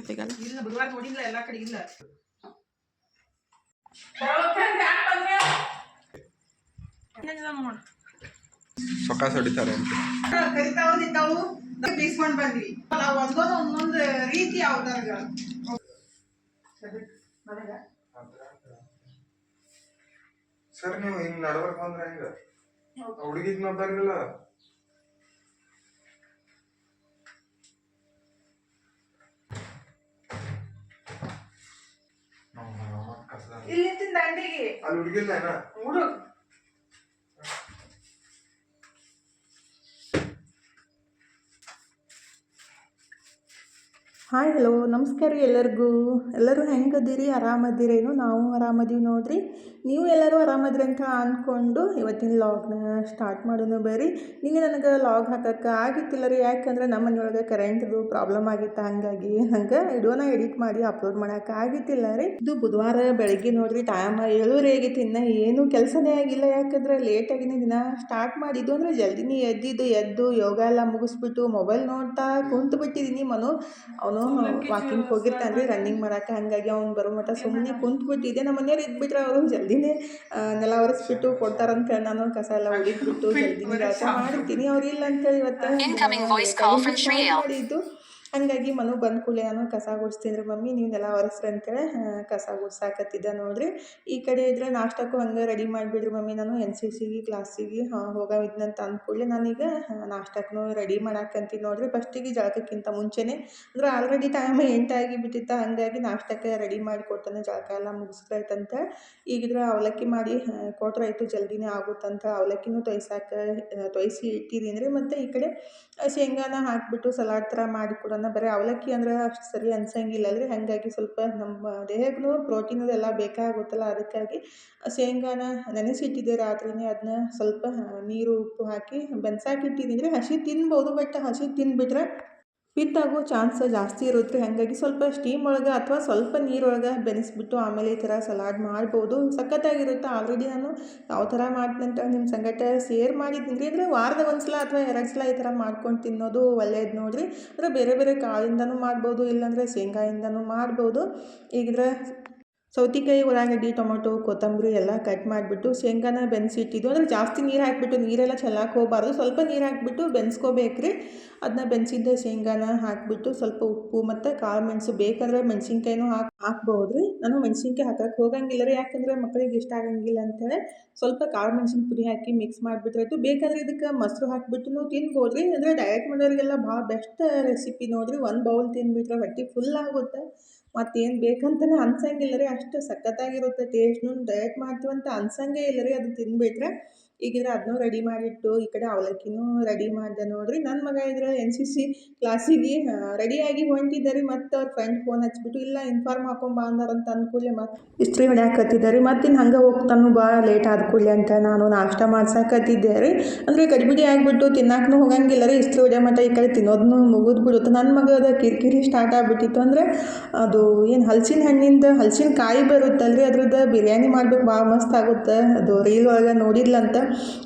ಜೊತೆಗಲ್ಲ ಇಲ್ಲ ಬುಧವಾರ ನೋಡಿಲ್ಲ ಎಲ್ಲ ಕಡೆ ಇಲ್ಲ ಸೊಕಾಸ ಹೊಡಿತಾರೆ ಅಂತ ಕರಿತಾವು ಬೀಸ್ಕೊಂಡ್ ಬಂದ್ವಿ ಒಂದೊಂದು ರೀತಿ ಯಾವ್ದಾಗ ಸರ್ ನೀವು ಹಿಂಗ್ ನಡ್ಬರ್ಕ್ ಬಂದ್ರ ಹೆಂಗ ಹುಡುಗಿದ್ ನೋಡ್ಬಾರ್ದಿಲ್ಲ ಇಲ್ಲಿ ದಂಡಿಗೆ ಅಲ್ಲಿ ಹುಡುಗಿಲ್ಲ ಹುಡುಗ ಹಾಯ್ ಹಲೋ ನಮಸ್ಕಾರ ರೀ ಎಲ್ಲರೂ ಹೆಂಗದಿರಿ ಆರಾಮದಿರೇನು ನಾವು ಆರಾಮದೀವಿ ನೋಡ್ರಿ ನೀವು ಎಲ್ಲರೂ ಆರಾಮದ್ರಿ ಅಂತ ಅಂದ್ಕೊಂಡು ಇವತ್ತಿನ ಲಾಗ್ನ ಸ್ಟಾರ್ಟ್ ಮಾಡೋಣ ಬರ್ರಿ ನಿನ್ನೆ ನನಗೆ ಲಾಗ್ ಹಾಕೋಕ್ಕೆ ಆಗಿತ್ತಿಲ್ಲ ರೀ ಯಾಕಂದ್ರೆ ನಮ್ಮ ಮನೆಯೊಳಗೆ ಕರೆಂಟ್ದು ಪ್ರಾಬ್ಲಮ್ ಆಗಿತ್ತು ಹಾಗಾಗಿ ನಂಗೆ ವಿಡಿಯೋನ ಎಡಿಟ್ ಮಾಡಿ ಅಪ್ಲೋಡ್ ಮಾಡೋಕೆ ಆಗಿತ್ತಿಲ್ಲ ರೀ ಇದು ಬುಧವಾರ ಬೆಳಗ್ಗೆ ನೋಡ್ರಿ ಟೈಮ್ 7:30 ಆಗಿತ್ತು ಇನ್ನು ಏನೂ ಕೆಲಸನೇ ಆಗಿಲ್ಲ ಯಾಕಂದ್ರೆ ಲೇಟಾಗಿನೇ ದಿನ ಸ್ಟಾರ್ಟ್ ಮಾಡಿದ್ದು ಅಂದರೆ ಜಲ್ದಿನೇ ಎದ್ದು ಯೋಗ ಎಲ್ಲ ಮುಗಿಸ್ಬಿಟ್ಟು ಮೊಬೈಲ್ ನೋಡ್ತಾ ಕುಂತು ಬಿಟ್ಟಿದ್ದೀನಿ ಅವನು ವಾಕಿಂಗ್ ಹೋಗಿರ್ತಾನೆ ರೀ ರನ್ನಿಂಗ್ ಮಾಡಕ್ಕೆ ಹಾಗಾಗಿ ಅವ್ನು ಬರೋ ಮಟ್ಟ ಸುಮ್ಮನೆ ಕುಂತ್ಬಿಟ್ಟಿದ್ದೆ ನಮ್ಮ ಮನೆಯವ್ರು ಇದ್ಬಿಟ್ರೆ ಅವರು ಜಲ್ದಿನೇ ನೆಲ ಒರೆಸ್ಬಿಟ್ಟು ಕೊಡ್ತಾರಂತ ನಾನು ಕಸ ಎಲ್ಲ ಹೊಡಿದ್ಬಿಟ್ಟು ಜಲ್ದಿನೇ ಕೆಲಸ ಮಾಡಿರ್ತೀನಿ ಅವ್ರು ಇಲ್ಲ ಅಂತೇಳಿ ಇವತ್ತು ಮಾಡಿದ್ದು ಹಾಗಾಗಿ ಮನು ಬಂದ ಕೂಡಲೇ ನಾನು ಕಸ ಗುಡಿಸ್ತೀನಿ ಮಮ್ಮಿ ನೀವು ನೆಲ ಒರೆಸ್ರಿ ಅಂತೇಳಿ ಕಸ ಗುಡ್ಸಾಕತ್ತಿದ್ದೆ ನೋಡ್ರಿ ಈ ಕಡೆ ಇದ್ರೆ ನಾಷ್ಟಕ್ಕೂ ಹಂಗೆ ರೆಡಿ ಮಾಡಿಬಿಡ್ರಿ ಮಮ್ಮಿ ನಾನು NCCಗೆ ಕ್ಲಾಸಿಗೆ ಹೋಗೋವಿದ್ನಂತ ಅಂದ ಕೂಡಲೇ ನಾನೀಗ ನಾಷ್ಟಕ್ಕೂ ರೆಡಿ ಮಾಡಾಕಂತೀನಿ ನೋಡ್ರಿ ಫಸ್ಟಿಗೆ ಜಳಕಕ್ಕಿಂತ ಮುಂಚೆನೇ ಅಂದ್ರೆ ಆಲ್ರೆಡಿ ಟೈಮ್ 8 ಆಗಿಬಿಟ್ಟಿತ್ತು ಹಾಗಾಗಿ ನಾಷ್ಟಕ್ಕೆ ರೆಡಿ ಮಾಡಿ ಕೊಡ್ತಾನೆ ಜಳಕ ಎಲ್ಲ ಮುಗಿಸ್ತಾಯ್ತಂತ ಈಗಿದ್ರೆ ಅವಲಕ್ಕಿ ಮಾಡಿ ಕೊಟ್ರಾಯ್ತು ಜಲ್ದಿನೇ ಆಗುತ್ತಂತ ಅವಲಕ್ಕಿನೂ ತೊಯ್ಸಿ ಇಟ್ಟಿದ್ದೀನಿ ರೀ ಮತ್ತು ಈ ಕಡೆ ಶೇಂಗಾನ ಹಾಕಿಬಿಟ್ಟು ಸಲಾಡ್ ಥರ ಮಾಡಿ ಕೊಡೋಣ ಬರೀ ಅವಲಕ್ಕಿ ಅಂದ್ರೆ ಅಷ್ಟು ಸರಿ ಅನ್ಸಂಗಿಲ್ಲ ರೀ ಹಾಗಾಗಿ ಸ್ವಲ್ಪ ನಮ್ಮ ದೇಹಕ್ಕೂ ಪ್ರೋಟೀನ್ ಅದೆಲ್ಲ ಬೇಕಾಗುತ್ತಲ್ಲ ಅದಕ್ಕಾಗಿ ಶೇಂಗಾನ ನೆನೆಸಿಟ್ಟಿದ್ದೆ ರಾತ್ರಿನೇ ಅದನ್ನ ಸ್ವಲ್ಪ ನೀರು ಉಪ್ಪು ಹಾಕಿ ಬೆನ್ಸಾಕಿಟ್ಟಿದ್ದೀನಿ ರೀ ಹಸಿ ತಿನ್ಬೋದು ಬಟ್ ಹಸಿ ತಿಂದುಬಿಟ್ರೆ ಪಿತ್ತಾಗೋ ಚಾನ್ಸ್ ಜಾಸ್ತಿ ಇರುತ್ತೆ ಹಾಗಾಗಿ ಸ್ವಲ್ಪ ಸ್ಟೀಮ್ ಒಳಗೆ ಅಥವಾ ಸ್ವಲ್ಪ ನೀರೊಳಗೆ ಬೆನೆಸ್ಬಿಟ್ಟು ಆಮೇಲೆ ಈ ಥರ ಸಲಾಡ್ ಮಾಡ್ಬೋದು ಸಖತ್ತಾಗಿರುತ್ತೆ ಆಲ್ರೆಡಿ ನಾನು ಯಾವ ಥರ ಮಾಡ್ತೀನಂತ ನಿಮ್ಮ ಸಂಗಟ ಶೇರ್ ಮಾಡಿದ್ದೀನಿ ರೀ ಅಂದರೆ ವಾರದ ಒಂದು ಸಲ ಅಥವಾ 2 ಸಲ ಈ ಥರ ಮಾಡ್ಕೊಂಡು ತಿನ್ನೋದು ಒಳ್ಳೇದು ನೋಡಿರಿ ಅಂದರೆ ಬೇರೆ ಬೇರೆ ಕಾಳಿಂದನೂ ಮಾಡ್ಬೋದು ಇಲ್ಲಾಂದರೆ ಶೇಂಗಾಯಿಂದನೂ ಮಾಡ್ಬೋದು ಈಗಿದ್ರೆ ಸೌತೆಕಾಯಿ ಉಳ್ಳಾಗಡ್ಡಿ ಟೊಮೊಟೊ ಕೊತ್ತಂಬರಿ ಎಲ್ಲ ಕಟ್ ಮಾಡಿಬಿಟ್ಟು ಶೇಂಗಾನ ಬೆನ್ಸಿಟ್ಟಿದ್ದು ಅಂದರೆ ಜಾಸ್ತಿ ನೀರು ಹಾಕಿಬಿಟ್ಟು ನೀರೆಲ್ಲ ಚೆಲ್ಲಕ್ಕೆ ಹೋಗಬಾರ್ದು ಸ್ವಲ್ಪ ನೀರು ಹಾಕಿಬಿಟ್ಟು ಬೆನ್ಸ್ಕೋಬೇಕ್ರಿ ಅದನ್ನ ಬೆನ್ಸಿದ್ದ ಶೇಂಗಾನ ಹಾಕಿಬಿಟ್ಟು ಸ್ವಲ್ಪ ಉಪ್ಪು ಮತ್ತು ಕಾಳು ಮೆಣಸು ಬೇಕಾದ್ರೆ ಮೆಣಸಿನ್ಕಾಯಿನೂ ಹಾಕ್ಬೋದು ರೀ ನಾನು ಮೆಣಸಿನ್ಕಾಯಿ ಹಾಕಕ್ಕೆ ಹೋಗಂಗಿಲ್ಲ ರೀ ಯಾಕಂದರೆ ಮಕ್ಕಳಿಗೆ ಇಷ್ಟ ಆಗಂಗಿಲ್ಲ ಅಂತೇಳಿ ಸ್ವಲ್ಪ ಕಾಳು ಮೆಣಸಿನ ಪುಡಿ ಹಾಕಿ ಮಿಕ್ಸ್ ಮಾಡಿಬಿಟ್ರಾಯ್ತು ಬೇಕಾದರೆ ಇದಕ್ಕೆ ಮೊಸರು ಹಾಕಿಬಿಟ್ಟು ತಿನ್ಬೋದು ರೀ ಅಂದರೆ ಡಯಟ್ ಮಾಡೋರಿಗೆಲ್ಲ ಭಾಳ ಬೆಸ್ಟ್ ರೆಸಿಪಿ ನೋಡಿರಿ 1 ಬೌಲ್ ತಿಂದುಬಿಟ್ರೆ ಹೊಟ್ಟೆ ಫುಲ್ ಆಗುತ್ತೆ ಮತ್ತೇನು ಬೇಕಂತಲೇ ಅನ್ಸಂಗಿಲ್ಲ ರೀ ಅಷ್ಟು ಸಖತ್ತಾಗಿರುತ್ತೆ ಟೇಸ್ಟ್ನು ಡಯಟ್ ಮಾಡ್ತೀವಂತ ಅನ್ಸಂಗೇ ಇಲ್ಲ ರೀ ಅದು ತಿಂದುಬಿಟ್ರೆ ಈಗಿದ್ರೆ ಅದನ್ನೂ ರೆಡಿ ಮಾಡಿಟ್ಟು ಈ ಕಡೆ ಅವಲಕ್ಕಿನೂ ರೆಡಿ ಮಾಡಿದೆ ನೋಡಿರಿ ನನ್ನ ಮಗ ಇದ್ರೆ NCC ಕ್ಲಾಸಿಗೆ ರೆಡಿಯಾಗಿ ಹೊಂಟಿದ್ದಾರೆ ಮತ್ತು ಅವ್ರ ಫ್ರೆಂಡ್ ಫೋನ್ ಹಚ್ಬಿಟ್ಟು ಇಲ್ಲ ಇನ್ಫಾರ್ಮ್ ಹಾಕೊಂಡ್ ಬಂದಾರಂತ ಅಂದ್ಕೂಡಲೇ ಮತ್ತು ಇಸ್ತ್ರಿ ಹೊಡ್ಯಾಕತ್ತಿದ್ದಾರೆ ಮತ್ತು ಇನ್ನು ಹಂಗೆ ಹೋಗ್ತಾನು ಭಾಳ ಲೇಟ್ ಆದ ಕೂಡಲೇ ಅಂತ ನಾನು ನಾಷ್ಟ ಮಾಡ್ಸಕತ್ತಿದ್ದೆ ರೀ ಅಂದರೆ ಗಡಿಬಿಡಿ ಆಗಿಬಿಟ್ಟು ತಿನ್ನಕ್ಕೂ ಹೋಗಂಗಿಲ್ಲ ರೀ ಇಸ್ತ್ರಿ ಹೊಡ್ಯೋ ಮಟ್ಟ ಈ ಕಡೆ ತಿನ್ನೋದನ್ನು ಮುಗಿದು ಬಿಡುತ್ತೆ ನನ್ನ ಮಗದ ಕಿರಿಕಿರಿ ಸ್ಟಾರ್ಟ್ ಆಗಿಬಿಟ್ಟಿತ್ತು ಅಂದರೆ ಅದು ಏನು ಹಲಸಿನ ಕಾಯಿ ಬರುತ್ತಲ್ರಿ ಅದ್ರದ್ದು ಬಿರಿಯಾನಿ ಮಾಡ್ಬೇಕು ಭಾಳ ಮಸ್ತ್ ಆಗುತ್ತೆ ಅದು ರೀಲ್ ಒಳಗೆ ನೋಡಿದ್ಲಂತ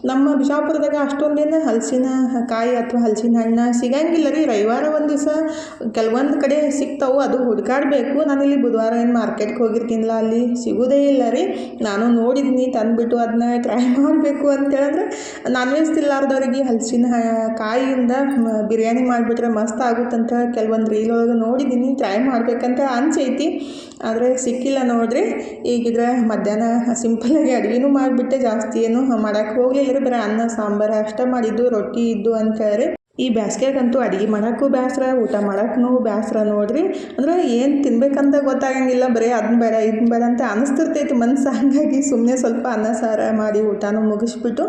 ನಮ್ಮ ಬಿಜಾಪುರದಾಗ ಅಷ್ಟೊಂದೇನು ಹಲಸಿನ ಕಾಯಿ ಅಥವಾ ಹಲಸಿನ ಹಣ್ಣು ಸಿಗಂಗಿಲ್ಲ ರೀ ರವಿವಾರ ಒಂದು ದಿವಸ ಕೆಲವೊಂದು ಕಡೆ ಸಿಗ್ತಾವೆ ಅದು ಹುಡುಕಾಡಬೇಕು ನಾನಿಲ್ಲಿ ಬುಧವಾರ ಏನು ಮಾರ್ಕೆಟ್ಗೆ ಹೋಗಿರ್ತೀನಿಲ್ಲ ಅಲ್ಲಿ ಸಿಗೋದೇ ಇಲ್ಲ ರೀ ನಾನು ನೋಡಿದ್ನಿ ತಂದುಬಿಟ್ಟು ಅದನ್ನ ಟ್ರೈ ಮಾಡಬೇಕು ಅಂತೇಳಿದ್ರೆ ನಾನ್ ವೆಜ್ ತಿಲ್ಲಾರ್ದವ್ರಿಗೆ ಹಲಸಿನ ಕಾಯಿಯಿಂದ ಬಿರಿಯಾನಿ ಮಾಡಿಬಿಟ್ರೆ ಮಸ್ತ್ ಆಗುತ್ತಂತ ಕೆಲವೊಂದು ರೀಲ್ ಒಳಗೆ ನೋಡಿದ್ದೀನಿ ಟ್ರೈ ಮಾಡ್ಬೇಕಂತ ಅನ್ಸೈತಿ ಆದರೆ ಸಿಕ್ಕಿಲ್ಲ ನೋಡ್ರಿ ಈಗಿದ್ರೆ ಮಧ್ಯಾಹ್ನ ಸಿಂಪಲ್ಲಾಗಿ ಅಡುಗೆನೂ ಮಾಡಿಬಿಟ್ಟೆ ಜಾಸ್ತಿ ಏನು ಮಾಡೋಕ್ಕೆ ಹೋಗಲಿಲ್ಲ ರೀ ಬರೀ ಅನ್ನ ಸಾಂಬಾರು ಅಷ್ಟೇ ಮಾಡಿದ್ದು ರೊಟ್ಟಿ ಇದ್ದು ಅಂತೇಳಿ ಈ ಬ್ಯಾಸ್ಗ್ಯಾಗಂತೂ ಅಡುಗೆ ಮಾಡೋಕ್ಕೂ ಬೇಸರ ಊಟ ಮಾಡೋಕ್ಕೂ ಬೇಸರ ನೋಡ್ರಿ ಅಂದರೆ ಏನು ತಿನ್ಬೇಕಂತ ಗೊತ್ತಾಗಂಗಿಲ್ಲ ಬರೀ ಅದನ್ನ ಬೇಡ ಇದನ್ನ ಬೇಡ ಅಂತ ಅನಿಸ್ತಿರ್ತೈತಿ ಮನಸ್ಸು ಹಾಗಾಗಿ ಸುಮ್ಮನೆ ಸ್ವಲ್ಪ ಅನ್ನ ಸಾರು ಮಾಡಿ ಊಟನೂ ಮುಗಿಸ್ಬಿಟ್ಟು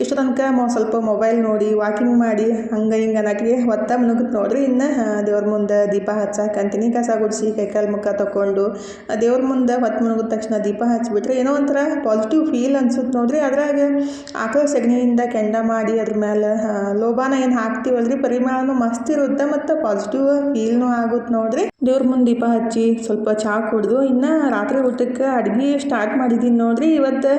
ಇಷ್ಟು ತನಕ ಸ್ವಲ್ಪ ಮೊಬೈಲ್ ನೋಡಿ ವಾಕಿಂಗ್ ಮಾಡಿ ಹಂಗೆ ಹಿಂಗೆ ಅನ್ನೋಕ್ಕೆ ಹೊತ್ತ ಮುನುಗುತ್ತೆ ನೋಡ್ರಿ ಇನ್ನು ದೇವ್ರ ಮುಂದೆ ದೀಪ ಹಚ್ಚಾಕಂತೀನಿ ಕಸ ಗುಡಿಸಿ ಕೈಕಾಲು ಮುಖ ತೊಗೊಂಡು ದೇವ್ರ ಮುಂದೆ ಹೊತ್ತು ಮುಳುಗಿದ ತಕ್ಷಣ ದೀಪ ಹಚ್ಬಿಟ್ರೆ ಏನೋ ಒಂಥರ ಪಾಸಿಟಿವ್ ಫೀಲ್ ಅನ್ಸುತ್ತೆ ನೋಡ್ರಿ ಅದ್ರಾಗ ಆಕಳ ಸಗಣಿಯಿಂದ ಕೆಂಡ ಮಾಡಿ ಅದ್ರ ಮೇಲೆ ಲೋಬಾನ ಏನು ಹಾಕ್ತಾರೆ ಹಾಕ್ತೀವಲ್ರಿ ಪರಿಮಳನೂ ಮಸ್ತ್ ಇರುತ್ತೆ ಮತ್ತು ಪಾಸಿಟಿವ್ ಫೀಲ್ನೂ ಆಗುತ್ತೆ ನೋಡ್ರಿ. ದೇವ್ರ ಮುಂದೆ ದೀಪ ಹಚ್ಚಿ ಸ್ವಲ್ಪ ಚಹಾ ಕುಡಿದು ಇನ್ನು ರಾತ್ರಿ ಊಟಕ್ಕೆ ಅಡುಗೆ ಸ್ಟಾರ್ಟ್ ಮಾಡಿದ್ದೀನಿ ನೋಡ್ರಿ. ಇವತ್ತು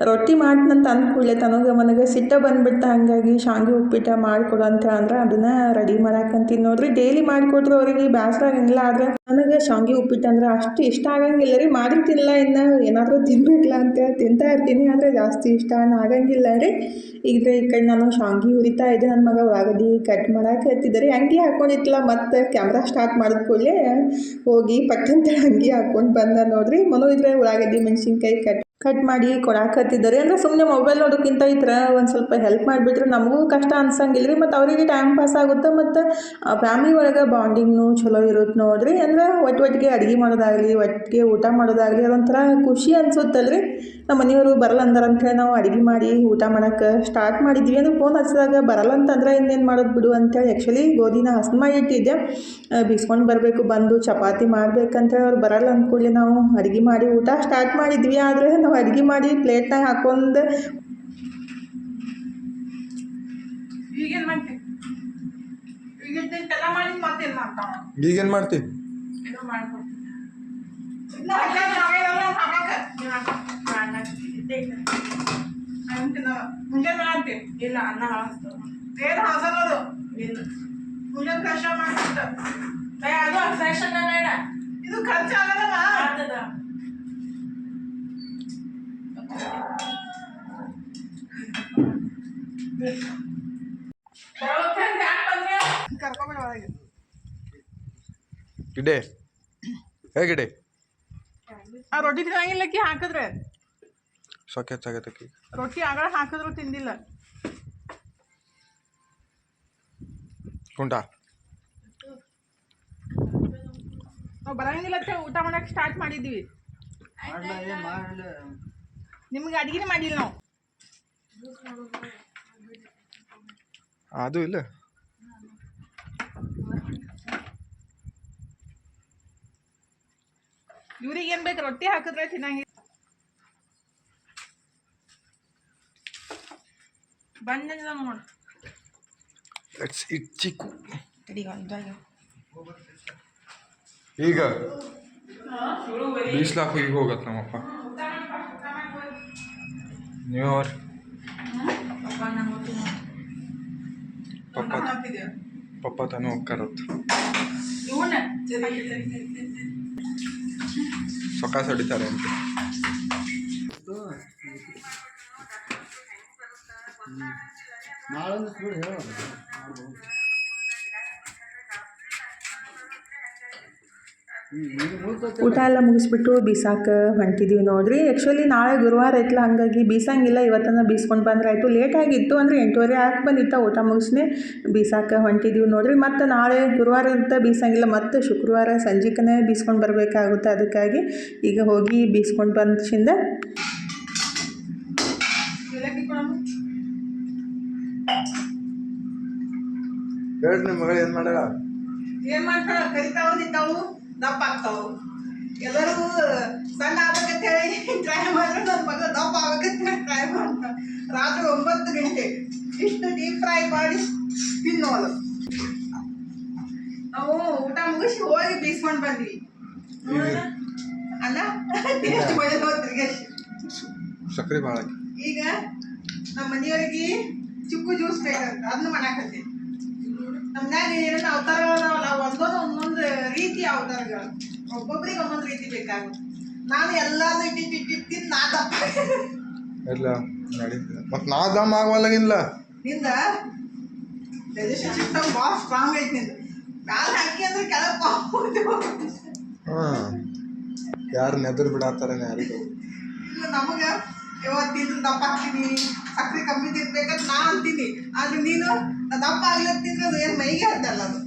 ರೊಟ್ಟಿ ಮಾಡ್ತಂತ ಅಂದ್ಕೂಡಲೇ ನನಗೆ ಸಿಟ್ಟ ಬಂದುಬಿಡ್ತಾ, ಹಾಗಾಗಿ ಶಾವಿಗೆ ಉಪ್ಪಿಟ್ಟು ಮಾಡಿಕೊಡು ಅಂತ ಅಂದ್ರೆ ಅದನ್ನು ರೆಡಿ ಮಾಡಾಕಂತೀನಿ ನೋಡ್ರಿ. ಡೈಲಿ ಮಾಡಿಕೊಟ್ರು ಅವರಿಗೆ ಬೇಸರ ಆಗಂಗಿಲ್ಲ, ಆದರೆ ನನಗೆ ಶಾವಿಗೆ ಉಪ್ಪಿಟ್ಟು ಅಂದ್ರೆ ಅಷ್ಟು ಇಷ್ಟ ಆಗಂಗಿಲ್ಲ ರೀ. ಮಾಡಿರ್ತಿಲ್ಲ ಇನ್ನು ಏನಾದರೂ ತಿನ್ಬೇಕಲ್ಲ ಅಂತೇಳಿ ತಿಂತಾ ಇರ್ತೀನಿ, ಆದರೆ ಜಾಸ್ತಿ ಇಷ್ಟ ಆಗಂಗಿಲ್ಲ ರೀ. ಈಗ ಈ ಕಡೆ ನಾನು ಶಾವಿಗೆ ಹುರಿತಾ ಇದ್ದೆ, ನನ್ನ ಮಗ ಉಳ್ಳಾಗಡ್ಡಿ ಕಟ್ ಮಾಡಕ್ಕೆ ಹತ್ತಿದ್ದಾರೆ. ಅಂಗಿ ಹಾಕೊಂಡಿತ್ತಲ್ಲ, ಮತ್ತು ಕ್ಯಾಮ್ರಾ ಸ್ಟಾರ್ಟ್ ಮಾಡಿದ ಕೂಡಲೇ ಹೋಗಿ ಪಟ್ಟಂತ ಅಂಗಿ ಹಾಕ್ಕೊಂಡು ಬಂದ ನೋಡ್ರಿ. ಮನೋ ಇದ್ರೆ ಉಳ್ಳಾಗಡ್ಡಿ ಮೆಣಸಿನ್ಕಾಯಿ ಕಟ್ ಮಾಡಿ ಕೊಡಾಕತ್ತಿದ್ದಾರೆ. ಅಂದರೆ ಸುಮ್ಮನೆ ಮೊಬೈಲ್ ನೋಡೋಕ್ಕಿಂತ ಈ ಥರ ಒಂದು ಸ್ವಲ್ಪ ಹೆಲ್ಪ್ ಮಾಡಿಬಿಟ್ರೆ ನಮಗೂ ಕಷ್ಟ ಅನ್ಸಂಗಿಲ್ಲ ರೀ, ಮತ್ತು ಅವರಿಗೆ ಟೈಮ್ ಪಾಸ್ ಆಗುತ್ತೆ, ಮತ್ತು ಫ್ಯಾಮ್ಲಿ ಒಳಗೆ ಬಾಂಡಿಂಗ್ನು ಚಲೋ ಇರುತ್ತೆ ನೋಡ್ರಿ. ಅಂದ್ರೆ ಒಟ್ಟಿಗೆ ಅಡುಗೆ ಮಾಡೋದಾಗಲಿ, ಒಟ್ಟಿಗೆ ಊಟ ಮಾಡೋದಾಗಲಿ ಅದೊಂಥರ ಖುಷಿ ಅನ್ಸುತ್ತಲ್ರಿ. ನಮ್ಮ ಮನೆಯವರು ಬರಲ್ಲ ಅಂದಾರ ಅಂಥೇಳಿ ನಾವು ಅಡುಗೆ ಮಾಡಿ ಊಟ ಮಾಡೋಕ್ಕೆ ಸ್ಟಾರ್ಟ್ ಮಾಡಿದ್ವಿ. ಅಂದ್ರೆ ಫೋನ್ ಹಚ್ಚಿದಾಗ ಬರಲ್ಲ ಅಂತಂದ್ರೆ ಇನ್ನೇನು ಮಾಡೋದು ಬಿಡು ಅಂತೇಳಿ ಆ್ಯಕ್ಚುಲಿ ಗೋಧಿನ ಹಸನು ಮಾಡಿ ಇಟ್ಟಿದ್ದೆ, ಬೀಸ್ಕೊಂಡು ಬರಬೇಕು, ಬಂದು ಚಪಾತಿ ಮಾಡ್ಬೇಕಂತೇಳಿ ಅವ್ರು ಬರಲ್ಲ ಅಂದ್ಕೂಡಲೇ ನಾವು ಅಡುಗೆ ಮಾಡಿ ಊಟ ಸ್ಟಾರ್ಟ್ ಮಾಡಿದ್ವಿ. ಆದರೆ ನಾವು ಅಡುಗೆ ಮಾಡಿ ಪ್ಲೇಟ್ನಾಗ ಹಾಕೊಂಡು ಈಗೇನು ಮಾಡ್ತೀನಿ? ಈಗೆಲ್ಲ ಮಾಡಿ ಮತ್ತೇನು ಮಾಡ್ತಾವ? ಈಗೇನು ಮಾಡ್ತಿ? ಇದು ಮಾಡ್ಕೊಡ್ತೀನಿ. ಮುಂಜಾನೆ ಮಾಡ್ತೀನಿ. ಇಲ್ಲ, ಅನ್ನ ಹಾಸ್ತು ಏನು ಹಾಸಲ್ಲದು. ಇಲ್ಲ, ಮುಂಜಾನೆ ಫ್ರೆಶ್ ಮಾಡ್ಕೊತ ಅದು ಫ್ರೆಶ್ ಅನ್ನ ಬೇಡ, ಇದು ಖರ್ಚು ಆಗಲ್ಲಮ್ಮ. ಆಗ್ತದ ಕರ್ಕೊಬೇಡ ಒಳಗೆ. ಗಿಡೆ ಹೇಗಿದೆ? ಆ ರೊಟ್ಟಿ ತಿನ್ನಂಗಿಲ್ಲಕ್ಕಿ ಹಾಕಿದ್ರೆ ಸಾಕಾಗತ್ತಕ್ಕಿ ರೊಟ್ಟಿ ಆಗಲ್ಲ ಹಾಕಿದ್ರು ತಿಂದಿಲ್ಲ. ಉಂಟಾ? ನಾವು ಬರಂಗಿಲ್ಲ ಊಟ ಮಾಡಕ್ಕೆ ಸ್ಟಾರ್ಟ್ ಮಾಡಿದ್ವಿ. ನಿಮ್ಗೆ ಅಡಿಗೆ ಮಾಡಿಲ್ಲ ನಾವು. ಅದು ಇಲ್ಲ, ಇವ್ರಿಗೆ ಏನು ಬೇಕು? ರೊಟ್ಟಿ ಹಾಕಿದ್ರೆ ತಿನ್ನಂಗಿಲ್ಲ. ಬಂದಿಲ್ಲ ನೋಡಿ. ಲೆಟ್ಸ್ ಇಟ್ ಚಿಕ್ಕು. ಈಗ ಬೀಸ್ಲಾಕ್ ಈಗ ಹೋಗತ್ತೆ ನಮ್ಮಪ್ಪ. ನೀವು ಅವ್ರ ಪಪ್ಪ ತಾನು ಹೋಗ್ಕಾರತ್ ಸೊಕಾಸ್ ಹೊಡಿತಾರೆ ಅಂತ. ಊಟ ಎಲ್ಲ ಮುಗಿಸ್ಬಿಟ್ಟು ಬೀಸಾಕ ಹೊಂಟಿದ್ದೀವಿ ನೋಡ್ರಿ. ಆ್ಯಕ್ಚುಲಿ ನಾಳೆ ಗುರುವಾರ ಐತಲ್ಲ, ಹಾಗಾಗಿ ಬೀಸಂಗಿಲ್ಲ, ಇವತ್ತನ್ನು ಬೀಸ್ಕೊಂಡು ಬಂದ್ರೆ ಆಯಿತು. ಲೇಟಾಗಿತ್ತು ಅಂದರೆ 8:30 ಆಗಿ ಬಂದಿತ್ತು. ಊಟ ಮುಗಿಸ್ನೇ ಬೀಸಾಕ ಹೊಂಟಿದ್ದೀವಿ ನೋಡ್ರಿ. ಮತ್ತು ನಾಳೆ ಗುರುವಾರ ಇರುತ್ತೆ, ಬೀಸಂಗಿಲ್ಲ, ಮತ್ತು ಶುಕ್ರವಾರ ಸಂಜೆಕನೇ ಬೀಸ್ಕೊಂಡು ಬರಬೇಕಾಗುತ್ತೆ. ಅದಕ್ಕಾಗಿ ಈಗ ಹೋಗಿ ಬೀಸ್ಕೊಂಡು ಬಂದಿಂದ ಹೇಳಿ ನಿಮ್ಮ ಮಗಳು ಏನು ಮಾಡ್ಯಾಳ? ಏನ್ ಮಾಡ್ತಾಳ? ಕರಿತಾವು ನಿಂತಾವು ದಪ್ಪ ಆಗ್ತಾವು. ಎಲ್ಲರಿಗೂ ಸಣ್ಣ ಆಗ್ಬೇಕಂತ ಹೇಳಿ ಟ್ರೈ ಮಾಡಿದ್ರೆ ನನ್ನ ಮಗ ದಪ್ಪ ಆಗ್ಬೇಕಂತ ಟ್ರೈ ಮಾಡ್ತಾಳೆ. ರಾತ್ರಿ 9 ಗಂಟೆ ಇಷ್ಟು ಡೀಪ್ ಫ್ರೈ ಮಾಡಿ ತಿನ್ನೋದು. ನಾವು ಊಟ ಮುಗಿಸಿ ಹೋಗಿ ಬೀಸ್ಕೊಂಡು ಬಂದ್ವಿ. ಅಲ್ಲ ತಿರ್ಗಿ ಸಕ್ಕರೆ ಭಾಳ. ಈಗ ನಮ್ಮ ಮನೆಯವರಿಗೆ ಚಿಕ್ಕು ಜ್ಯೂಸ್ ಬೇಕಂತ ಅದನ್ನ ಮಾಡಾಕತ್ತೀನಿ. ನಮ್ನಾಗ ಏನೇನು ಅವತಾರ ಅದಾವಲ್ಲ, ಒಂದೊಂದು ರೀತಿ ಅವತಾರಗಳು, ಒಬ್ಬೊಬ್ರಿಗೆ ಒಂದೊಂದು ರೀತಿ ಬೇಕಾಗುತ್ತೆ. ನಾನು ಎಲ್ಲಾರು ಇಟ್ಟಿಟ್ಟು ನಾ ದಪ್ಪ ಇಲ್ಲ ನಡೀತದೆ. ಮತ್ತು ನಾ ದಮ್ ಆಗವಲ್ಲಾಗಿಲ್ಲ. ನಿಂದ ಡೈಜೆಷನ್ ಸಿಸ್ಟಮ್ ಭಾಳ ಸ್ಟ್ರಾಂಗ್ ಐತಿ. ನಿಂದು ಮ್ಯಾಲ ಹಾಕಿ ಅಂದ್ರೆ ಕೆಳಗೆ ಹಾಂ, ಯಾರು ನೆದರ್ ಬಿಡತ್ತಾರ ಯಾರಿಗೂ. ಇಲ್ಲ, ನಮಗೆ ಇವತ್ತಿಂದು ದಪ್ಪ ಹಾಕ್ತೀನಿ, ಸಕ್ಕರೆ ಕಮ್ಮಿ ತಿನ್ಬೇಕಂತ ನಾ ಅಂತೀನಿ. ಆದ್ರೆ ನೀನು ದಪ್ಪ ಆಗ್ಲತ್ತಿದ್ರೆ ಅದು ಏನು ಮೈಗೆ ಹತ್ತಲ್ಲ. ಅದು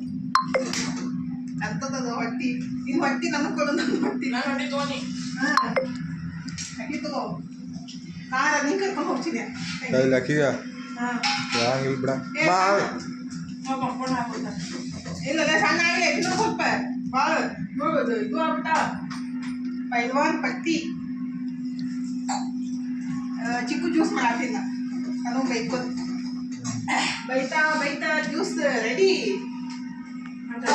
ಅಂತದದು ಹೊಟ್ಟಿ. ನಿನ್ನ ಹೊಟ್ಟಿ ನನಗೆ ಕೊಡು, ನನ್ನ ಹೊಟ್ಟಿ ತಗೋನಿ. ಹಾಂ, ಅಕ್ಕಿ ತಗೋ. ನಾ ರನ್ನಿಂಗ್ ಕರ್ಕೊಂಡು ಹೋಗ್ತೀನಿ. ಕೈಲಿ ಅಕ್ಕಿಗ ಹಾಂ, ಹಂಗಿಲ್ಲ ಬಿಡ. ಇಲ್ಲ ಸಣ್ಣ ಆಗಲಿ ಇನ್ನೂ ಸ್ವಲ್ಪ ಭಾಳ ನೋಡೋದು ಇದು ಆಗ್ಬಿಟ್ಟ. ಪೈಲ್ವಾನ್ ಪಟ್ಟಿ ಚಿಕ್ಕು ಜ್ಯೂಸ್ ಮಾಡಾತಿಲ್ಲ, ಅದು ಬೇಕು. ಬೈತಾ ಬೈತಾ ಜ್ಯೂಸ್ ರೆಡಿ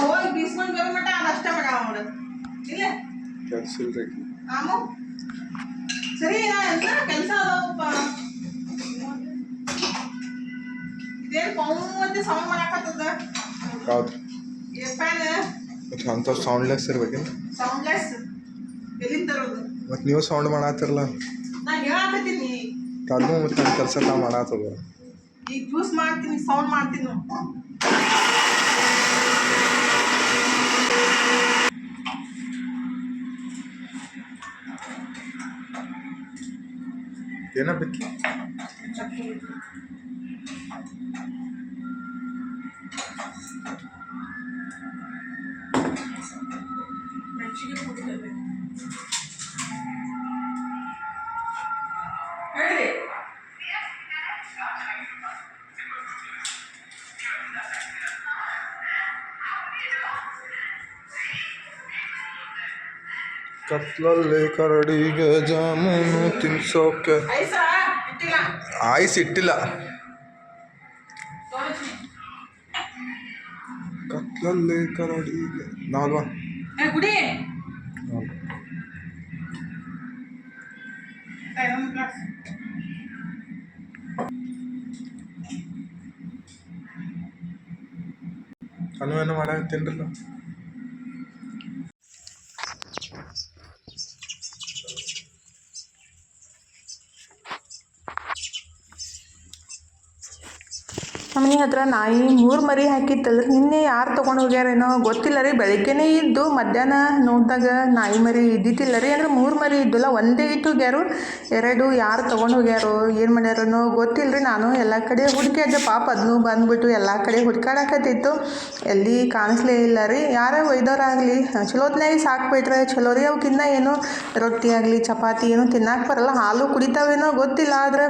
ಹೋಗಿ ಬೀಸ್ಕೊಂಡು ಬರೋ ಮಟ್ಟ ಅದಷ್ಟೇ ಮಾಡ್ಯಾವ ನೋಡು ಇಲ್ಲ ಕೆಲಸ ಇಲ್ರಿ ಆಮು ಸರಿ ಎಂತ ಕೆಲಸ ಅದಾವಪ್ಪ ಇದೇನು ಪೌಂತೆ ಸೌಂಡ್ ಮಾಡಾಕತ್ತದ ಹೌದು ಫ್ಯಾನ್ ಮತ್ತು ಅಂಥವು ಸೌಂಡ್ಲೆಸ್ ಇರ್ಬೇಕೇನು ಸೌಂಡ್ಲೆಸ್ ಎಲ್ಲಿಂದ ತರೋದು ಮತ್ತು ನೀವು ಸೌಂಡ್ ಮಾಡತ್ತಿರಲ್ಲ ನಾ ಹೇಳಾಕತ್ತೀನಿ ಅದನ್ನು ಮತ್ತು ನನ್ನ ಕೆಲಸ ನಾವು ಮಾಡತ್ತದ ಈಗ ಜ್ಯೂಸ್ ಮಾಡ್ತೀನಿ ಸೌಂಡ್ ಮಾಡ್ತೀನಿ ಏನ ಬಿತ್ತು ಮೆಣಸಿಗೆ ಕುಡಿತದೆ ಹೇಳಿ ಕತ್ಲಲ್ಲಿ ಕರಡಿಗೆ ಜಾಮೂನು ತಿನ್ಸೋಕೆ ಐಸ ಇಟ್ಟಿಲ್ಲ ಆಯ್ಸ್ ಇಟ್ಟಿಲ್ಲ ತೋರಿಸಿ ಕತ್ಲಲ್ಲಿ ಕರಡಿಗೆ ನಾಲ್ವಾ ಏ ಗುಡಿ ಅನು ಏನೋ ಮಾಡಾಕತ್ತೀನ್ರಲ್ಲ ನಮ್ಮನೆ ಹತ್ರ ನಾಯಿ 3 ಮರಿ ಹಾಕಿತ್ತಲ್ರಿ ನಿನ್ನೆ ಯಾರು ತೊಗೊಂಡು ಹೋಗ್ಯಾರೇನೋ ಗೊತ್ತಿಲ್ಲ ರೀ ಬೆಳಗ್ಗೆನೇ ಇದ್ದು ಮಧ್ಯಾಹ್ನ ನೋಡಿದಾಗ ನಾಯಿ ಮರಿ ಇದ್ದಿದ್ದಿಲ್ಲ ರೀ ಅಂದ್ರೆ 3 ಮರಿ ಇದ್ದಿಲ್ಲ ಒಂದೇ ಇಟ್ಟು ಹೋಗ್ಯಾರು 2 ಯಾರು ತೊಗೊಂಡು ಹೋಗ್ಯಾರೋ ಏನು ಮಾಡ್ಯಾರನೋ ಗೊತ್ತಿಲ್ಲ ರೀ ನಾನು ಎಲ್ಲ ಕಡೆ ಹುಡುಕಿದ್ದೆ ಪಾಪ ಅದನ್ನು ಬಂದ್ಬಿಟ್ಟು ಎಲ್ಲ ಕಡೆ ಹುಡ್ಕಾಡಕತ್ತಿತ್ತು ಎಲ್ಲಿ ಕಾಣಿಸ್ಲೇ ಇಲ್ಲ ರೀ ಯಾರೇ ಒಯ್ದೋರಾಗಲಿ ಚಲೋತ್ನಾಗಿ ಸಾಕ್ಬಿಟ್ರೆ ಚಲೋ ರೀ ಅವಕ್ಕಿನ್ನ ಏನೋ ರೊಟ್ಟಿ ಆಗಲಿ ಚಪಾತಿ ಏನೋ ತಿನ್ನಕ್ಕೆ ಬರಲ್ಲ ಹಾಲು ಕುಡಿತಾವೇನೋ ಗೊತ್ತಿಲ್ಲ ಆದ್ರೆ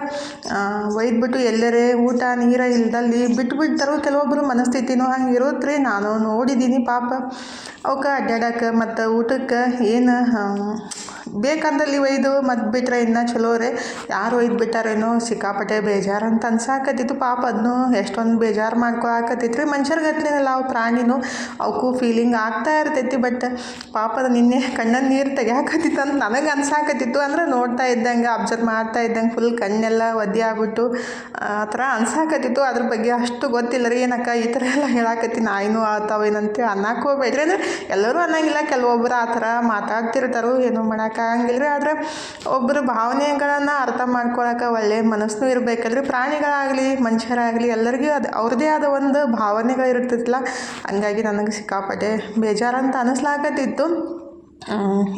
ಒಯ್ದ್ಬಿಟ್ಟು ಎಲ್ಲರೇ ಊಟ ನೀರ ಇಲ್ದಲ್ಲಿ ಬಿಟ್ಬಿಡ್ತಾರೋ ಕೆಲವೊಬ್ಬರು ಮನಸ್ಥಿತಿನೂ ಹಂಗೆ ಇರುತ್ತೆ ರೀ ನಾನು ನೋಡಿದ್ದೀನಿ ಪಾಪ ಅವಕ್ಕೆ ಅಡ್ಡಾಡಕ್ಕೆ ಮತ್ತು ಊಟಕ್ಕೆ ಏನು ಬೇಕಂದಲ್ಲಿ ಒಯ್ದು ಮತ್ತು ಬಿಟ್ಟರೆ ಇನ್ನೂ ಚಲೋ ರೀ ಯಾರು ಒಯ್ದು ಬಿಟ್ಟಾರೇನೋ ಸಿಕ್ಕಾಪಟ್ಟೆ ಬೇಜಾರು ಅಂತ ಅನ್ಸಾಕತ್ತಿತ್ತು ಪಾಪ ಅದನ್ನು ಎಷ್ಟೊಂದು ಬೇಜಾರು ಮಾಡ್ಕೊಳಕತ್ತಿತ್ತು ರೀ ಮನುಷ್ಯರ್ಗತ್ಲೇನಲ್ಲ ಅವು ಪ್ರಾಣಿನೂ ಅವಕ್ಕೂ ಫೀಲಿಂಗ್ ಆಗ್ತಾ ಇರ್ತೈತಿ ಬಟ್ ಪಾಪ ಅದು ನಿನ್ನೆ ಕಣ್ಣಲ್ಲಿ ನೀರು ತೆಗಿಯಾಕತ್ತಿತ್ತು ಅಂತ ನನಗೆ ಅನ್ಸಾಕತ್ತಿತ್ತು ಅಂದ್ರೆ ನೋಡ್ತಾ ಇದ್ದಂಗೆ ಅಬ್ಸರ್ವ್ ಮಾಡ್ತಾ ಇದ್ದಂಗೆ ಫುಲ್ ಕಣ್ಣೆಲ್ಲ ಒದ್ದೆ ಆಗ್ಬಿಟ್ಟು ಆ ಥರ ಅನ್ಸಾಕತ್ತಿತ್ತು ಅದ್ರ ಬಗ್ಗೆ ಅಷ್ಟು ಗೊತ್ತಿಲ್ಲ ರೀ ಏನಕ್ಕ ಈ ಥರ ಎಲ್ಲ ಹೇಳಾಕತ್ತಿ ನಾಯಿನೂ ಆತಾವೇನಂತ ಅನ್ನಕ್ಕೆ ಹೋಗ್ಬೇಡ್ರಿ ಅಂದರೆ ಎಲ್ಲರೂ ಅನ್ನಂಗಿಲ್ಲ ಕೆಲವೊಬ್ಬರು ಆ ಥರ ಮಾತಾಡ್ತಿರ್ತಾರೋ ಏನೋ ಮಾಡೋಕ್ಕಾಗಂಗಿಲ್ಲ ರೀ ಆದರೆ ಒಬ್ಬರು ಭಾವನೆಗಳನ್ನು ಅರ್ಥ ಮಾಡ್ಕೊಳಕ್ಕೆ ಒಳ್ಳೆಯ ಮನಸ್ಸು ಇರಬೇಕಲ್ರಿ ಪ್ರಾಣಿಗಳಾಗಲಿ ಮನುಷ್ಯರಾಗಲಿ ಎಲ್ಲರಿಗೂ ಅದು ಅವ್ರದ್ದೇ ಆದ ಒಂದು ಭಾವನೆಗಳು ಇರ್ತೈತಿಲ್ಲ ಹಂಗಾಗಿ ನನಗೆ ಸಿಕ್ಕಾಪಟ್ಟೆ ಬೇಜಾರಂತ ಅನ್ನಿಸ್ಲಾಕತ್ತಿತ್ತು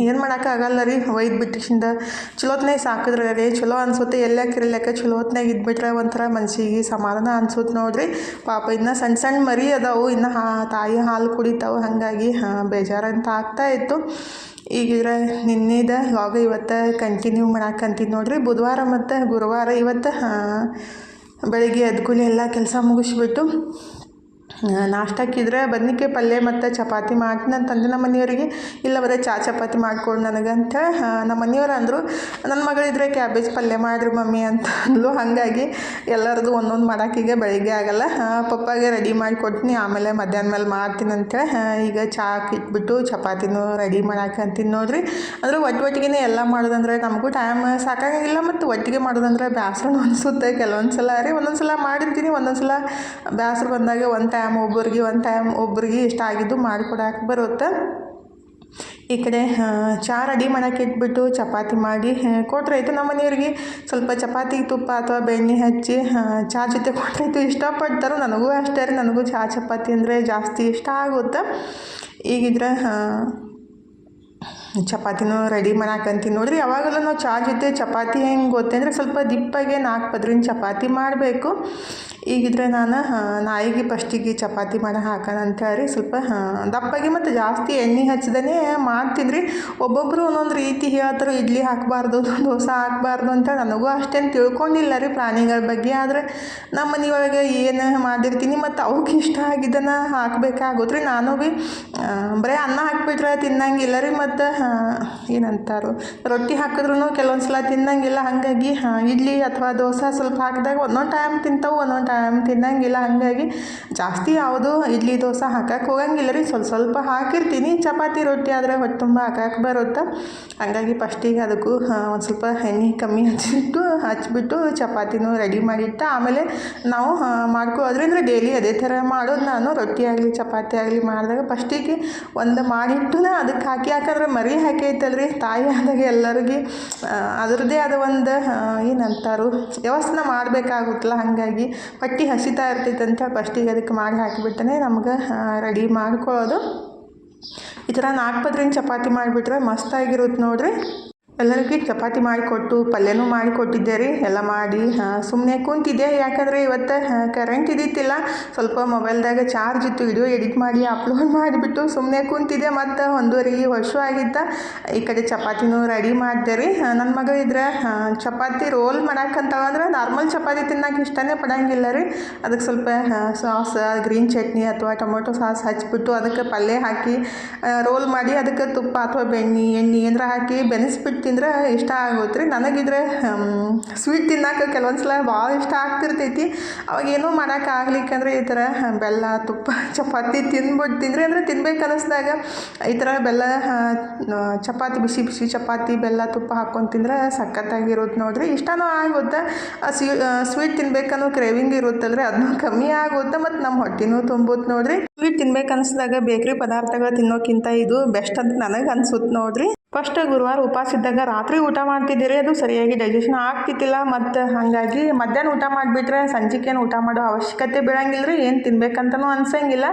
ಏನು ಮಾಡೋಕ್ಕಾಗಲ್ಲ ರೀ ಒಯ್ದು ಬಿಟ್ಟಿಂದ ಚಲೋತ್ನಾಗ ಸಾಕಿದ್ರೆ ರೀ ಚಲೋ ಅನ್ಸುತ್ತೆ ಎಲ್ಲಕ್ಕಿರ್ಲಿಕ್ಕೆ ಚಲೋತ್ನಾಗ ಇದ್ಬಿಟ್ರೆ ಒಂಥರ ಮನ್ಸಿಗೆ ಸಮಾಧಾನ ಅನ್ಸುತ್ತೆ ನೋಡ್ರಿ ಪಾಪ ಇನ್ನು ಸಣ್ಣ ಸಣ್ಣ ಮರಿ ಅದಾವು ಇನ್ನು ತಾಯಿ ಹಾಲು ಕುಡಿತಾವೆ ಹಾಗಾಗಿ ಬೇಜಾರಂತ ಆಗ್ತಾಯಿತ್ತು ಈಗಿದ್ರೆ ನಿನ್ನೆದ ಲಾಗ ಇವತ್ತು ಕಂಟಿನ್ಯೂ ಮಾಡಾಕಂತೀನಿ ನೋಡ್ರಿ ಬುಧವಾರ ಮತ್ತು ಗುರುವಾರ ಇವತ್ತು ಬೆಳಿಗ್ಗೆ ಎದ್ಕೂಲೆ ಎಲ್ಲ ಕೆಲಸ ಮುಗಿಸ್ಬಿಟ್ಟು ನಾಷ್ಟಕ್ಕಿದ್ರೆ ಬದ್ನಿಕಾಯಿ ಪಲ್ಯ ಮತ್ತು ಚಪಾತಿ ಮಾಡ್ತೀನಿ ಅಂತಂದು ನಮ್ಮ ಮನೆಯವರಿಗೆ ಇಲ್ಲ ಬರೀ ಚಪಾತಿ ಮಾಡ್ಕೊಡು ನನಗಂತ ನಮ್ಮ ಮನೆಯವ್ರು ಅಂದರು ನನ್ನ ಮಗಳಿದ್ರೆ ಕ್ಯಾಬೇಜ್ ಪಲ್ಯ ಮಾಡಿರಿ ಮಮ್ಮಿ ಅಂತ ಅಂದ್ಲು ಹಾಗಾಗಿ ಎಲ್ಲರದು ಒಂದೊಂದು ಮಾಡೋಕ್ಕೀಗ ಬೆಳಿಗ್ಗೆ ಆಗಲ್ಲ ಪಪ್ಪಾಗೆ ರೆಡಿ ಮಾಡಿ ಕೊಡ್ತೀನಿ ಆಮೇಲೆ ಮಧ್ಯಾಹ್ನ ಮೇಲೆ ಮಾಡ್ತೀನಿ ಅಂತೇಳಿ ಈಗ ಚಾಕ್ ಇಟ್ಬಿಟ್ಟು ಚಪಾತಿನೂ ರೆಡಿ ಮಾಡಾಕಂತೀನಿ ನೋಡ್ರಿ ಅಂದರೆ ಒಟ್ಟಿಗೆ ಎಲ್ಲ ಮಾಡೋದಂದ್ರೆ ನಮಗೂ ಟೈಮ್ ಸಾಕಾಗಂಗಿಲ್ಲ ಮತ್ತು ಒಟ್ಟಿಗೆ ಮಾಡೋದಂದ್ರೆ ಬೇಸರನೂ ಅನಿಸುತ್ತೆ ಕೆಲವೊಂದು ಸಲ ರೀ ಒಂದೊಂದು ಸಲ ಮಾಡಿರ್ತೀನಿ ಒಂದೊಂದು ಸಲ ಬೇಸರ ಬಂದಾಗ ಒಂದು ಟೈಮ್ ಒಬ್ರಿಗೆ ಇಷ್ಟ ಆಗಿದ್ದು ಮಾಡಿಕೊಡಕ್ಕೆ ಬರುತ್ತೆ ಈ ಕಡೆ ಚಹಾ ರೆಡಿ ಮಾಡೋಕೆ ಇಟ್ಬಿಟ್ಟು ಚಪಾತಿ ಮಾಡಿ ಕೊಟ್ರಾಯ್ತು ನಮ್ಮ ಮನೆಯವ್ರಿಗೆ ಸ್ವಲ್ಪ ಚಪಾತಿ ತುಪ್ಪ ಅಥವಾ ಬೆಣ್ಣೆ ಹಚ್ಚಿ ಚಹಾ ಜೊತೆ ಕೊಟ್ರಾಯ್ತು ಇಷ್ಟಪಡ್ತಾರೆ ನನಗೂ ಅಷ್ಟೇ ರೀ ನನಗೂ ಚಹಾ ಚಪಾತಿ ಅಂದರೆ ಜಾಸ್ತಿ ಇಷ್ಟ ಆಗುತ್ತೆ ಈಗಿದ್ರೆ ಚಪಾತಿನೂ ರೆಡಿ ಮಾಡಾಕಂತೀನಿ ನೋಡ್ರಿ ಯಾವಾಗಲೂ ನಾವು ಚಹಾ ಜೊತೆ ಚಪಾತಿ ಹೆಂಗೆ ಗೊತ್ತಂದರೆ ಸ್ವಲ್ಪ ದಿಪ್ಪಾಗೆ 4 ಪದರಿನ ಚಪಾತಿ ಮಾಡಬೇಕು ಈಗಿದ್ರೆ ನಾನು ನಾಯಿಗೆ ಫಸ್ಟಿಗೆ ಚಪಾತಿ ಮಾಡಿ ಹಾಕೋಣ ಅಂತ ಹೇಳಿ ಸ್ವಲ್ಪ ದಪ್ಪಾಗಿ ಮತ್ತು ಜಾಸ್ತಿ ಎಣ್ಣೆ ಹಚ್ದೇ ಮಾಡ್ತೀನಿ ರೀ ಒಬ್ಬೊಬ್ಬರು ಒಂದೊಂದು ರೀತಿ ಹೇಳ್ತಾರೆ ಇಡ್ಲಿ ಹಾಕಬಾರ್ದು ದೋಸೆ ಹಾಕಬಾರ್ದು ಅಂತ ನನಗೂ ಅಷ್ಟೇನು ತಿಳ್ಕೊಂಡಿಲ್ಲ ರೀ ಪ್ರಾಣಿಗಳ ಬಗ್ಗೆ ಆದರೆ ನಮ್ಮ ಮನೆಯೊಳಗೆ ಏನು ಮಾಡಿರ್ತೀನಿ ಮತ್ತು ಅವಕ್ಕೆ ಇಷ್ಟ ಆಗಿದ್ದನ್ನು ಹಾಕಬೇಕಾಗುತ್ತೆ ರೀ ನಾನು ಭೀ ಬರೀ ಅನ್ನ ಹಾಕಿಬಿಟ್ರೆ ತಿನ್ನಂಗಿಲ್ಲ ರೀ ಮತ್ತು ಏನಂತಾರೋ ರೊಟ್ಟಿ ಹಾಕಿದ್ರೂ ಕೆಲವೊಂದು ಸಲ ತಿನ್ನಂಗಿಲ್ಲ. ಹಾಗಾಗಿ ಇಡ್ಲಿ ಅಥವಾ ದೋಸೆ ಸ್ವಲ್ಪ ಹಾಕಿದಾಗ ಒಂದೊಂದು ಟೈಮ್ ತಿಂತಾವೆ, ಒಂದೊಂದು ಟೈಮ್ ತಿನ್ನಂಗಿಲ್ಲ. ಹಾಗಾಗಿ ಜಾಸ್ತಿ ಯಾವುದು ಇಡ್ಲಿ ದೋಸೆ ಹಾಕಕ್ಕೆ ಹೋಗಂಗಿಲ್ಲ ರೀ. ಸ್ವಲ್ಪ ಹಾಕಿರ್ತೀನಿ. ಚಪಾತಿ ರೊಟ್ಟಿ ಆದರೆ ಹೊಟ್ಟೆ ತುಂಬ ಹಾಕಕ್ಕೆ ಬರುತ್ತೆ. ಹಾಗಾಗಿ ಫಸ್ಟಿಗೆ ಅದಕ್ಕೂ ಒಂದು ಸ್ವಲ್ಪ ಎಣ್ಣೆ ಕಮ್ಮಿ ಹಚ್ಬಿಟ್ಟು ಚಪಾತಿನೂ ರೆಡಿ ಮಾಡಿಟ್ಟು ಆಮೇಲೆ ನಾವು ಮಾಡ್ಕೊಳ್ಳೋದ್ರಿ. ಅಂದರೆ ಡೈಲಿ ಅದೇ ಥರ ಮಾಡೋದು ನಾನು. ರೊಟ್ಟಿ ಆಗಲಿ ಚಪಾತಿ ಆಗಲಿ ಮಾಡಿದಾಗ ಫಸ್ಟಿಗೆ ಒಂದು ಮಾಡಿಟ್ಟು ಅದಕ್ಕೆ ಯಾಕಂದ್ರೆ ಮರಿ ಹಾಕೈತಲ್ರಿ ತಾಯಿ ಆದಾಗ ಎಲ್ಲರಿಗೆ ಅದರದ್ದೇ ಆದ ಒಂದು ಏನಂತಾರೋ ವ್ಯವಸ್ಥೆ ಮಾಡಬೇಕಾಗುತ್ತಲ್ಲ. ಹಾಗಾಗಿ ಹೊಟ್ಟೆ ಹಸಿತಾ ಇರ್ತೈತೆ ಅಂತ ಫಸ್ಟಿಗೆ ಅದಕ್ಕೆ ಮಾಡಿ ಹಾಕಿಬಿಟ್ಟನೆ ನಮ್ಗೆ ರೆಡಿ ಮಾಡ್ಕೊಳ್ಳೋದು. ಈ ಥರ 4 ಪದರಿನ ಚಪಾತಿ ಮಾಡಿಬಿಟ್ರೆ ಮಸ್ತಾಗಿರುತ್ತೆ ನೋಡಿರಿ. ಎಲ್ಲರಿಗೂ ಚಪಾತಿ ಮಾಡಿಕೊಟ್ಟು ಪಲ್ಯನೂ ಮಾಡಿಕೊಟ್ಟಿದ್ದೆ ರೀ. ಎಲ್ಲ ಮಾಡಿ ಸುಮ್ಮನೆ ಕೂತಿದ್ದೆ. ಯಾಕಂದರೆ ಇವತ್ತು ಕರೆಂಟ್ ಇದ್ದಿತ್ತಿಲ್ಲ. ಸ್ವಲ್ಪ ಮೊಬೈಲ್ದಾಗ ಚಾರ್ಜ್ ಇತ್ತು. ವಿಡಿಯೋ ಎಡಿಟ್ ಮಾಡಿ ಅಪ್ಲೋಡ್ ಮಾಡಿಬಿಟ್ಟು ಸುಮ್ಮನೆ ಕೂತಿದ್ದೆ. ಮತ್ತು 1:30 ವರ್ಷ ಆಗಿತ್ತು. ಈ ಕಡೆ ಚಪಾತಿನೂ ರೆಡಿ ಮಾಡಿದೆ ರೀ. ನನ್ನ ಮಗ ಇದ್ರೆ ಚಪಾತಿ ರೋಲ್ ಮಾಡಕ್ಕಂತಂದ್ರೆ ನಾರ್ಮಲ್ ಚಪಾತಿ ತಿನ್ನೋಕೆ ಇಷ್ಟನೇ ಪಡಂಗಿಲ್ಲ ರೀ. ಅದಕ್ಕೆ ಸ್ವಲ್ಪ ಸಾಸ್ ಗ್ರೀನ್ ಚಟ್ನಿ ಅಥವಾ ಟೊಮೊಟೊ ಸಾಸ್ ಹಚ್ಬಿಟ್ಟು ಅದಕ್ಕೆ ಪಲ್ಯ ಹಾಕಿ ರೋಲ್ ಮಾಡಿ ಅದಕ್ಕೆ ತುಪ್ಪ ಅಥವಾ ಎಣ್ಣೆ ಏನಾರ ಹಾಕಿ ಬೆನೆಸ್ಬಿಟ್ಟು ತಿಂದ್ರೆ ಇಷ್ಟ ಆಗುತ್ತೆ ರೀ. ನನಗಿದ್ರೆ ಸ್ವೀಟ್ ತಿನ್ನೋಕೆ ಕೆಲವೊಂದು ಸಲ ಭಾಳ ಇಷ್ಟ ಆಗ್ತಿರ್ತೈತಿ. ಅವಾಗ ಏನೂ ಮಾಡೋಕ್ಕಾಗ್ಲಿಕ್ಕಂದ್ರೆ ಈ ಥರ ಬೆಲ್ಲ ತುಪ್ಪ ಚಪಾತಿ ತಿಂದ್ಬಿಡ್ತೀನಿ ರೀ. ಅಂದರೆ ತಿನ್ಬೇಕು ಅನ್ನಿಸ್ದಾಗ ಈ ಥರ ಬೆಲ್ಲ ಚಪಾತಿ ಬಿಸಿ ಬಿಸಿ ಚಪಾತಿ ಬೆಲ್ಲ ತುಪ್ಪ ಹಾಕ್ಕೊಂಡು ತಿಂದ್ರೆ ಸಖತ್ತಾಗಿರುತ್ತೆ ನೋಡಿರಿ. ಇಷ್ಟನೂ ಆಗುತ್ತೆ. ಸ್ವೀಟ್ ತಿನ್ಬೇಕನ್ನೋ ಕ್ರೇವಿಂಗ್ ಇರುತ್ತಲ್ರಿ, ಅದನ್ನೂ ಕಮ್ಮಿ ಆಗುತ್ತೆ. ಮತ್ತು ನಮ್ಮ ಹೊಟ್ಟೆನೂ ತುಂಬುತ್ತೆ ನೋಡಿರಿ. ಸ್ವೀಟ್ ತಿನ್ಬೇಕು ಅನ್ನಿಸ್ದಾಗ ಬೇಕ್ರಿ ಪದಾರ್ಥಗಳು ತಿನ್ನೋಕ್ಕಿಂತ ಇದು ಬೆಸ್ಟ್ ಅಂತ ನನಗೆ ಅನ್ಸುತ್ತೆ ನೋಡಿರಿ. ಫಸ್ಟ್ ಗುರುವಾರ ಉಪವಾಸ ಇದ್ದಾಗ ರಾತ್ರಿ ಊಟ ಮಾಡ್ತಿದ್ದೀರಿ. ಅದು ಸರಿಯಾಗಿ ಡೈಜೆಷನ್ ಆಗ್ತಿದ್ದಿಲ್ಲ. ಮತ್ತು ಹಾಗಾಗಿ ಮಧ್ಯಾಹ್ನ ಊಟ ಮಾಡಿಬಿಟ್ರೆ ಸಂಜೆಗೇನು ಊಟ ಮಾಡೋ ಅವಶ್ಯಕತೆ ಬೀಳಂಗಿಲ್ಲ ರೀ. ಏನು ತಿನ್ಬೇಕಂತನೂ ಅನ್ಸಂಗಿಲ್ಲ.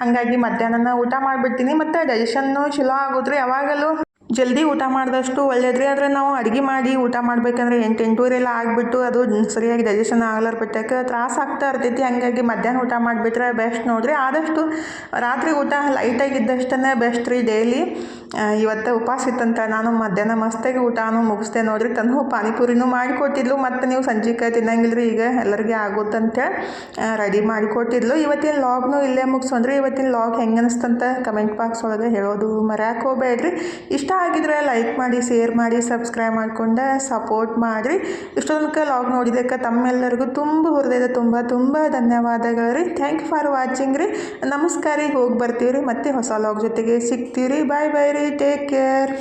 ಹಾಗಾಗಿ ಮಧ್ಯಾಹ್ನ ಊಟ ಮಾಡಿಬಿಡ್ತೀನಿ. ಮತ್ತು ಡೈಜೆಷನ್ನು ಚಲೋ ಆಗುತ್ತೆ ರೀ. ಯಾವಾಗಲೂ ಜಲ್ದಿ ಊಟ ಮಾಡಿದಷ್ಟು ಒಳ್ಳೇದ್ರಿ. ಆದರೆ ನಾವು ಅಡುಗೆ ಮಾಡಿ ಊಟ ಮಾಡಬೇಕಂದ್ರೆ 8-8:30 ಎಲ್ಲ ಆಗಿಬಿಟ್ಟು ಅದು ಸರಿಯಾಗಿ ಡೈಜೆಷನ್ ಆಗಲಾರ ಬಿಟ್ಟಕ್ಕೆ ತ್ರಾಸ ಆಗ್ತಾ ಇರ್ತೈತಿ. ಹಾಗಾಗಿ ಮಧ್ಯಾಹ್ನ ಊಟ ಮಾಡಿಬಿಟ್ರೆ ಬೆಸ್ಟ್ ನೋಡಿರಿ. ಆದಷ್ಟು ರಾತ್ರಿ ಊಟ ಲೈಟಾಗಿದ್ದಷ್ಟೇ ಬೆಸ್ಟ್ ರೀ ಡೈಲಿ. ಇವತ್ತು ಉಪವಾಸ ಇತ್ತಂತ ನಾನು ಮಧ್ಯಾಹ್ನ ಮಸ್ತಾಗಿ ಊಟನೂ ಮುಗಿಸ್ದೆ ನೋಡಿರಿ. ತನೂ ಪಾನಿಪುರಿನೂ ಮಾಡಿಕೊಟ್ಟಿದ್ಲು. ಮತ್ತು ನೀವು ಸಂಜೆಗೆ ತಿನ್ನಂಗಿಲ್ಲ ರೀ, ಈಗ ಎಲ್ಲರಿಗೆ ಆಗುತ್ತಂತ ರೆಡಿ ಮಾಡಿಕೊಟ್ಟಿದ್ಲು. ಇವತ್ತಿನ ಲಾಗ್ನೂ ಇಲ್ಲೇ ಮುಗಿಸೋಣ್ರಿ. ಇವತ್ತಿನ ಲಾಗ್ ಹೆಂಗೆ ಅನಿಸ್ತಂತ ಕಮೆಂಟ್ ಬಾಕ್ಸ್ ಒಳಗೆ ಹೇಳೋದು ಮರ್ಯಾಕೆ ಹೋಗ್ಬೇಡ್ರಿ. ಇಷ್ಟ ಆಗಿದ್ರೆ ಲೈಕ್ ಮಾಡಿ, ಶೇರ್ ಮಾಡಿ, ಸಬ್ಸ್ಕ್ರೈಬ್ ಮಾಡ್ಕೊಂಡು ಸಪೋರ್ಟ್ ಮಾಡಿರಿ. ಇಷ್ಟೊಂದು ಲಾಗ್ ನೋಡಿದ್ದಕ್ಕೆ ತಮ್ಮೆಲ್ಲರಿಗೂ ತುಂಬ ಹೃದಯದ ತುಂಬ ಧನ್ಯವಾದಗಳು ರೀ. ಥ್ಯಾಂಕ್ ಯು ಫಾರ್ ವಾಚಿಂಗ್ ರೀ. ನಮಸ್ಕಾರ ರೀ. ಹೋಗಿ ಬರ್ತೀವಿ ರೀ. ಮತ್ತೆ ಹೊಸ ಲಾಗ್ ಜೊತೆಗೆ ಸಿಗ್ತೀವಿ ರೀ. ಬಾಯ್ ಬಾಯ್ ರೀ. Take care.